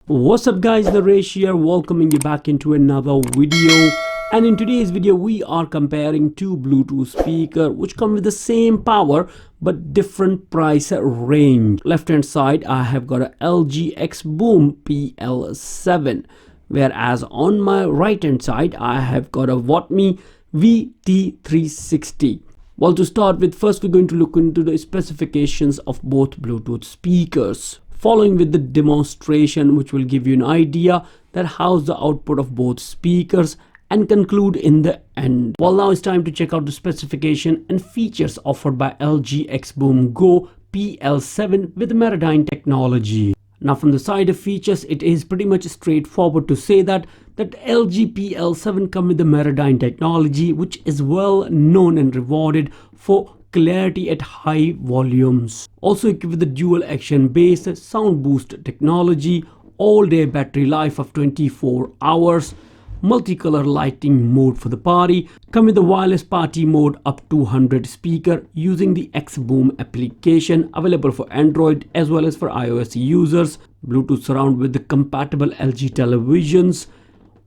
What's up guys, the Resh here, welcoming you back into another video. And in today's video we are comparing two Bluetooth speakers which come with the same power but different price range. Left hand side I have got a LG XBOOM PL7, whereas on my right hand side I have got a Votomy VT360. Well, to start with, first we're going to look into the specifications of both Bluetooth speakers, following with the demonstration which will give you an idea that how's the output of both speakers, and conclude in the end. Well, now it's time to check out the specification and features offered by LG XBOOM Go PL7 with Meradyne technology. Now from the side of features, it is pretty much straightforward to say that LG PL7 come with the Meradyne technology, which is well known and rewarded for clarity at high volumes. Also equipped with the dual action based sound boost technology, all day battery life of 24 hours, multicolor lighting mode for the party, come with the wireless party mode up to 100 speaker using the XBOOM application, available for Android as well as for iOS users, Bluetooth surround with the compatible LG televisions,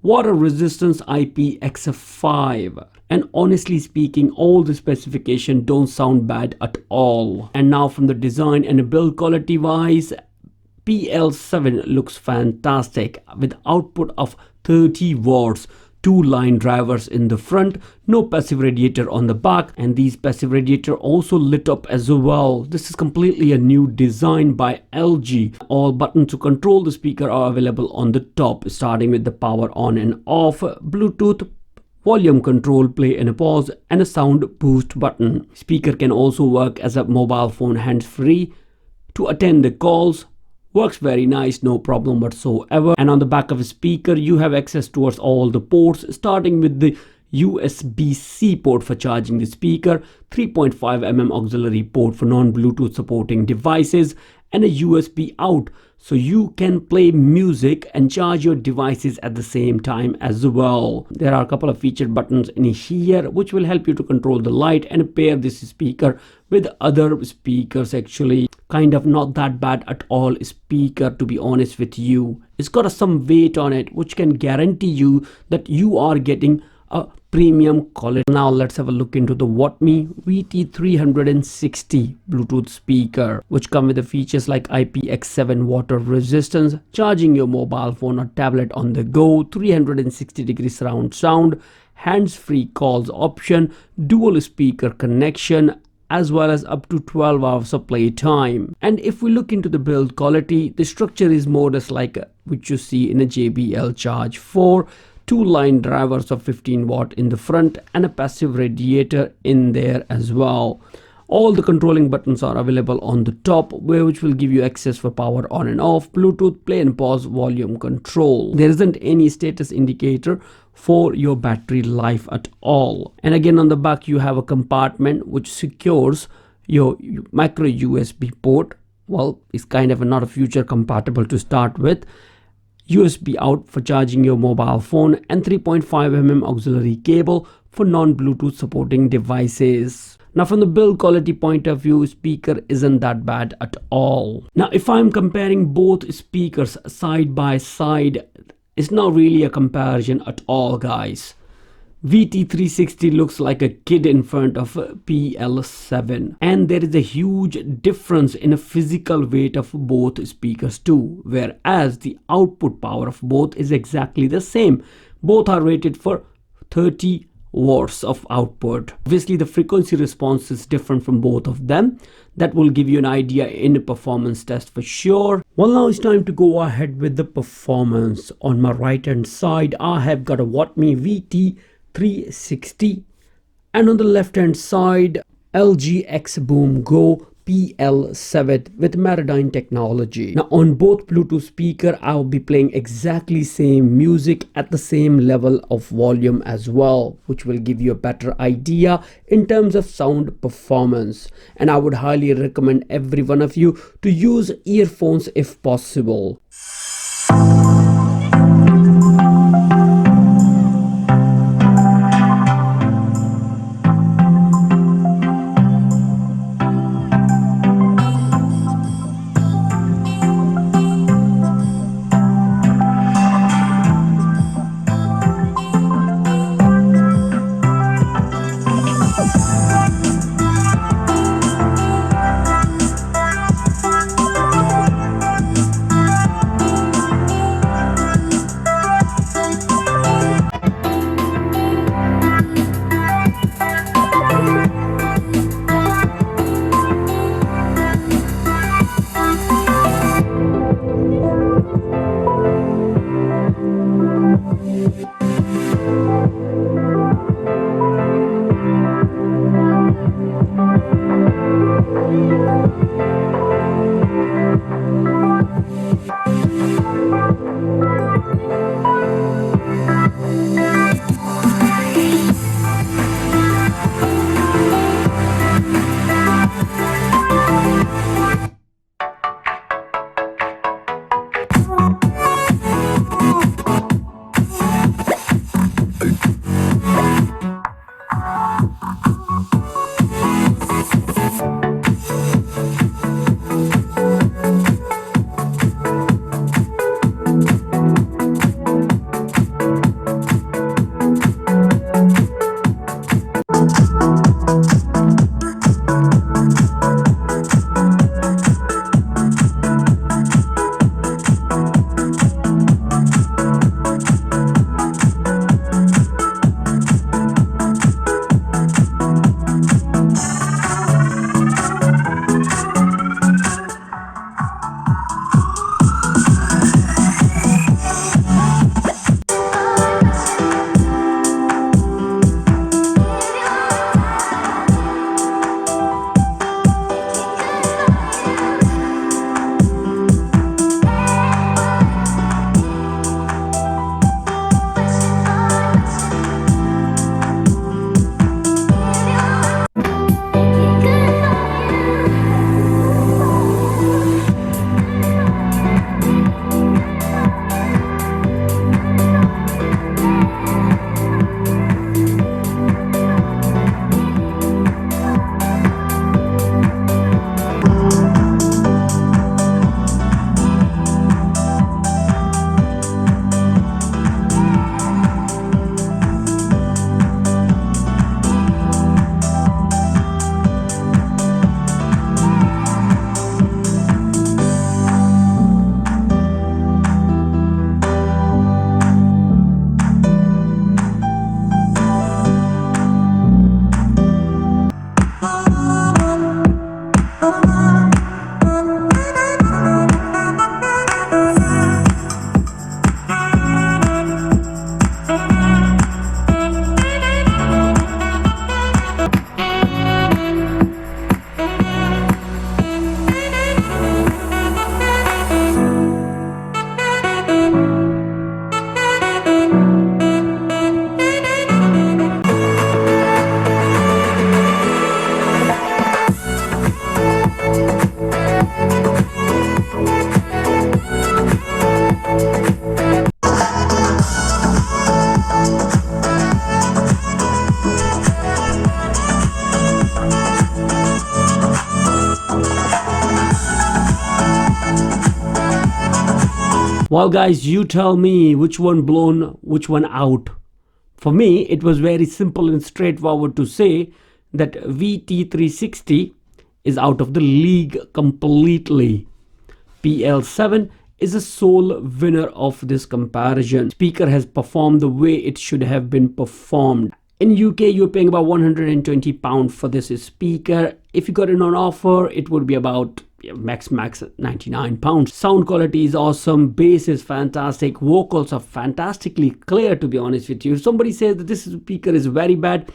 water resistance IPX5, and honestly speaking all the specification don't sound bad at all. And now from the design and build quality wise, PL7 looks fantastic with output of 30 watts, two line drivers in the front, no passive radiator on the back, and these passive radiator also lit up as well. This is completely a new design by LG. All buttons to control the speaker are available on the top, starting with the power on and off, Bluetooth, volume control, play and a pause, and a sound boost button. Speaker can also work as a mobile phone hands-free to attend the calls. Works very nice, no problem whatsoever. And on the back of a speaker you have access towards all the ports, starting with the USB-C port for charging the speaker, 3.5mm auxiliary port for non-Bluetooth supporting devices, and a USB out, so you can play music and charge your devices at the same time as well. There are a couple of featured buttons in here which will help you to control the light and pair this speaker with other speakers. Actually kind of not that bad at all speaker, to be honest with you. It's got some weight on it which can guarantee you that you are getting a premium quality. Now let's have a look into the Votomy VT360 Bluetooth speaker, which come with the features like IPX7 water resistance, charging your mobile phone or tablet on the go, 360-degree surround sound, hands-free calls option, dual speaker connection, as well as up to 12 hours of play time. And if we look into the build quality, the structure is more or less like which you see in a JBL Charge 4, two line drivers of 15 watt in the front and a passive radiator in there as well. All the controlling buttons are available on the top, which will give you access for power on and off, Bluetooth, play and pause, volume control. There isn't any status indicator for your battery life at all. And again on the back you have a compartment which secures your micro USB port. Well, it's kind of not a future compatible to start with. USB out for charging your mobile phone, and 3.5mm auxiliary cable for non-Bluetooth supporting devices. Now from the build quality point of view, speaker isn't that bad at all. Now if I'm comparing both speakers side by side, it's not really a comparison at all guys. VT360 looks like a kid in front of PL7, and there is a huge difference in a physical weight of both speakers too, whereas the output power of both is exactly the same. Both are rated for 30 watts of output. Obviously the frequency response is different from both of them. That will give you an idea in a performance test for sure. Well, now it's time to go ahead with the performance. On my right hand side I have got a Votomy VT360, and on the left hand side LG XBOOM Go PL7 with Meradyne technology. Now on both Bluetooth speaker I'll be playing exactly same music at the same level of volume as well, which will give you a better idea in terms of sound performance. And I would highly recommend every one of you to use earphones if possible. Well guys, you tell me which one blown, which one out. For me, it was very simple and straightforward to say that VT360 is out of the league completely. PL7 is the sole winner of this comparison. Speaker has performed the way it should have been performed. In UK, you're paying about £120 for this speaker. If you got it on offer, it would be about max £99. Sound quality is awesome, bass is fantastic, vocals are fantastically clear, to be honest with you. If somebody says that this speaker is very bad,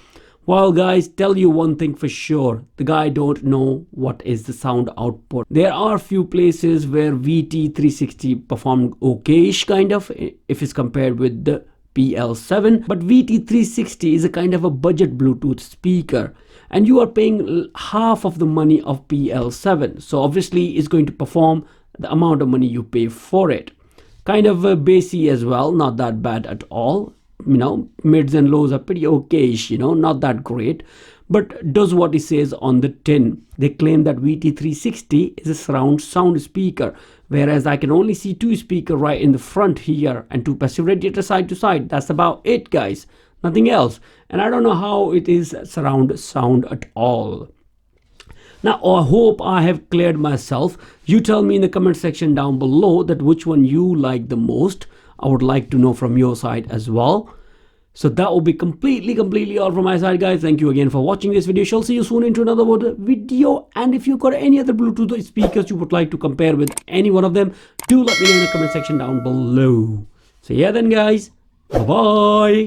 well guys, tell you one thing for sure, the guy don't know what is the sound output. There are few places where VT360 performed okayish kind of, if it's compared with the PL7, but VT360 is a kind of a budget Bluetooth speaker, and you are paying half of the money of PL7, so obviously it's going to perform the amount of money you pay for it. Kind of bassy as well, not that bad at all. You know, mids and lows are pretty okayish, you know, not that great, but does what it says on the tin. They claim that VT360 is a surround sound speaker, whereas I can only see two speakers right in the front here and two passive radiators side to side. That's about it, guys, nothing else. And I don't know how it is surround sound at all. Now, I hope I have cleared myself. You tell me in the comment section down below that which one you like the most. I would like to know from your side as well. So that will be completely all from my side, guys. Thank you again for watching this video. Shall see you soon into another video. And if you've got any other Bluetooth speakers you would like to compare with any one of them, do let me know in the comment section down below. So yeah then, guys, bye bye.